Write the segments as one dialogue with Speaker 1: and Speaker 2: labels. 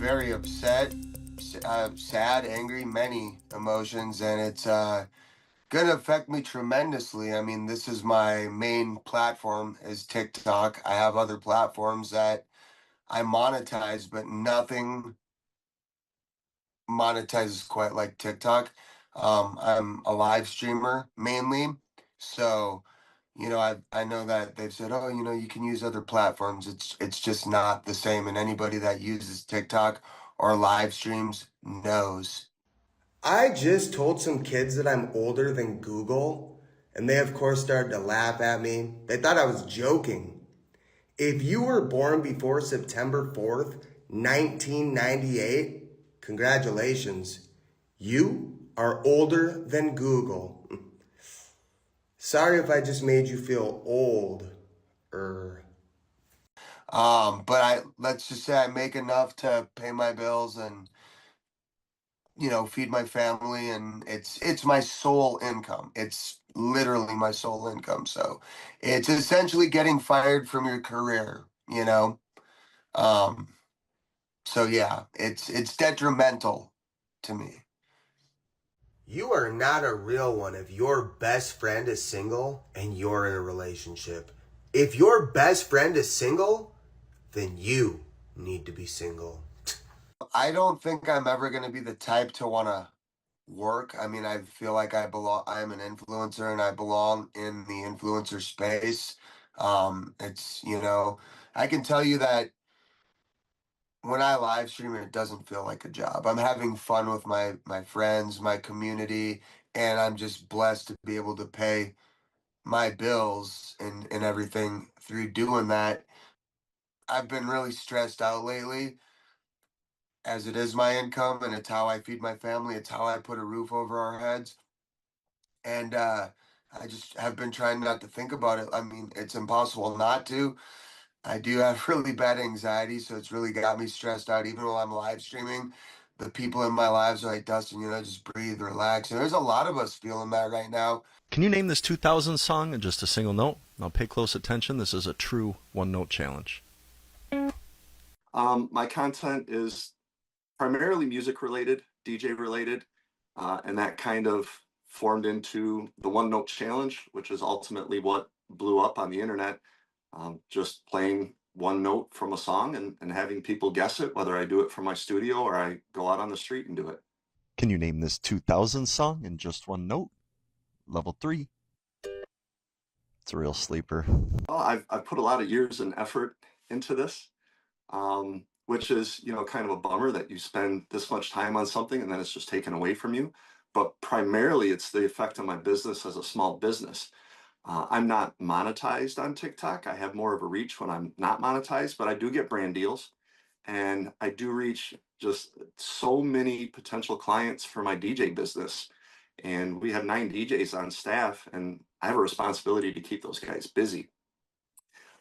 Speaker 1: very upset, sad, angry, many emotions, and it's gonna affect me tremendously. I mean, this is my main platform is TikTok. I have other platforms that I monetize, but nothing monetizes quite like TikTok. I'm a live streamer mainly, so I know that they've said, oh, you can use other platforms. It's just not the same, and anybody that uses TikTok or live streams knows. I just told some kids that I'm older than Google, and they, of course, started to laugh at me. They thought I was joking. If you were born before September 4th, 1998, congratulations. You are older than Google. Sorry if I just made you feel old. But let's just say I make enough to pay my bills and feed my family, and it's my sole income. It's literally my sole income. So it's essentially getting fired from your career. Um, so yeah, it's detrimental to me. You are not a real one if your best friend is single and you're in a relationship. If your best friend is single, then you need to be single. I don't think I'm ever going to be the type to want to work. I mean, I feel like I'm an influencer and I belong in the influencer space. I can tell you that when I live stream, it doesn't feel like a job. I'm having fun with my friends, my community, and I'm just blessed to be able to pay my bills and everything through doing that. I've been really stressed out lately, as it is my income and it's how I feed my family. It's how I put a roof over our heads. And I just have been trying not to think about it. I mean, it's impossible not to. I do have really bad anxiety, so it's really got me stressed out. Even while I'm live streaming, the people in my lives are like, Dustin, just breathe, relax. And there's a lot of us feeling that right now.
Speaker 2: Can you name this 2000 song in just a single note? Now pay close attention. This is a true one-note challenge.
Speaker 3: My content is primarily music related, DJ related, and that kind of formed into the one note challenge, which is ultimately what blew up on the internet. Just playing one note from a song and having people guess it, whether I do it from my studio or I go out on the street and do it.
Speaker 2: Can you name this 2000 song in just one note? Level 3. It's a real sleeper.
Speaker 3: Well, I've put a lot of years and effort into this, which is, kind of a bummer that you spend this much time on something and then it's just taken away from you. But primarily, it's the effect on my business as a small business. I'm not monetized on TikTok. I have more of a reach when I'm not monetized, but I do get brand deals and I do reach just so many potential clients for my DJ business. And we have 9 DJs on staff, and I have a responsibility to keep those guys busy.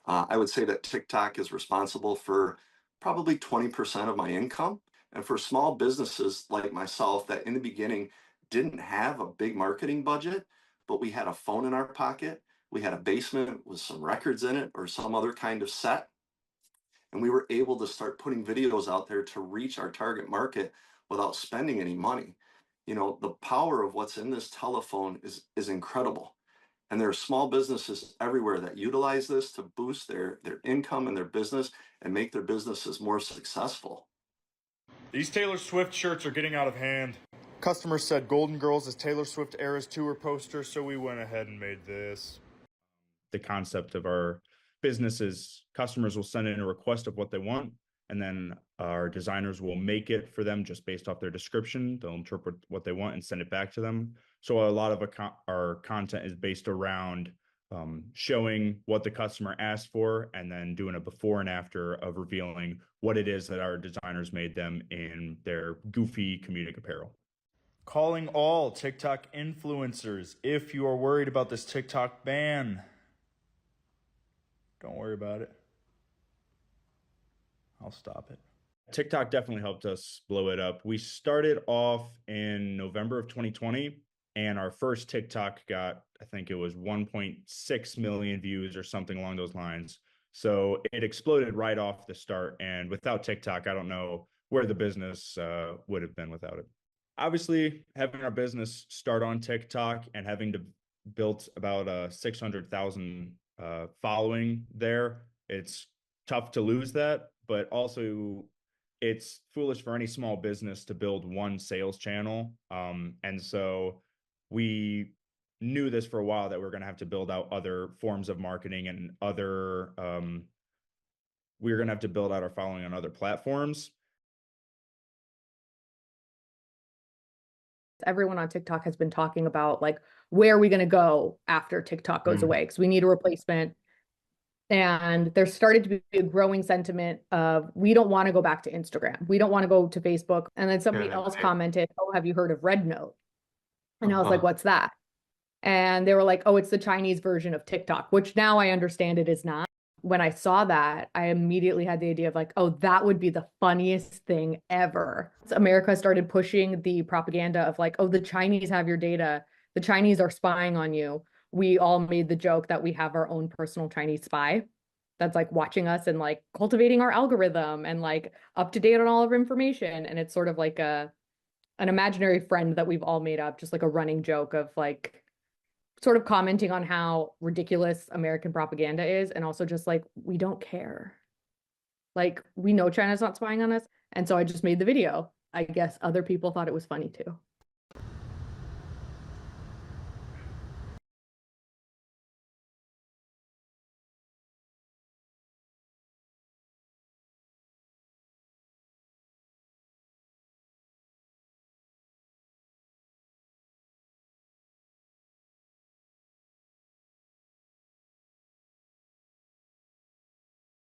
Speaker 3: I would say that TikTok is responsible for probably 20% of my income. And for small businesses like myself that in the beginning didn't have a big marketing budget, but we had a phone in our pocket, we had a basement with some records in it or some other kind of set, and we were able to start putting videos out there to reach our target market without spending any money. The power of what's in this telephone is incredible. And there are small businesses everywhere that utilize this to boost their income and their business and make their businesses more successful.
Speaker 4: These Taylor Swift shirts are getting out of hand. Customers said Golden Girls is Taylor Swift Eras Tour poster, so we went ahead and made this. The concept of our business is customers will send in a request of what they want, and then our designers will make it for them just based off their description. They'll interpret what they want and send it back to them. So a lot of our content is based around showing what the customer asked for and then doing a before and after of revealing what it is that our designers made them in their goofy comedic apparel. Calling all TikTok influencers, if you are worried about this TikTok ban, don't worry about it. I'll stop it. TikTok definitely helped us blow it up. We started off in November of 2020, and our first TikTok got, I think it was 1.6 million views or something along those lines. So it exploded right off the start. And without TikTok, I don't know where the business would have been without it. Obviously, having our business start on TikTok and having to build about 600,000 following there, it's tough to lose that, but also it's foolish for any small business to build one sales channel. And so we knew this for a while, that we're going to have to build out other forms of marketing and other, we're going to have to build out our following on other platforms.
Speaker 5: Everyone on TikTok has been talking about, like, where are we going to go after TikTok goes away? Because we need a replacement. And there started to be a growing sentiment of, we don't want to go back to Instagram. We don't want to go to Facebook. And then somebody else commented, oh, have you heard of Red Note? And I was like, what's that? And they were like, oh, it's the Chinese version of TikTok, which now I understand it is not. When I saw that, I immediately had the idea of like, oh, that would be the funniest thing ever. So America started pushing the propaganda of like, oh, the Chinese have your data. The Chinese are spying on you. We all made the joke that we have our own personal Chinese spy that's like watching us and like cultivating our algorithm and like up to date on all of our information. And it's sort of like an imaginary friend that we've all made up, just like a running joke of like sort of commenting on how ridiculous American propaganda is. And also just like, we don't care. Like, we know China's not spying on us. And so I just made the video. I guess other people thought it was funny too.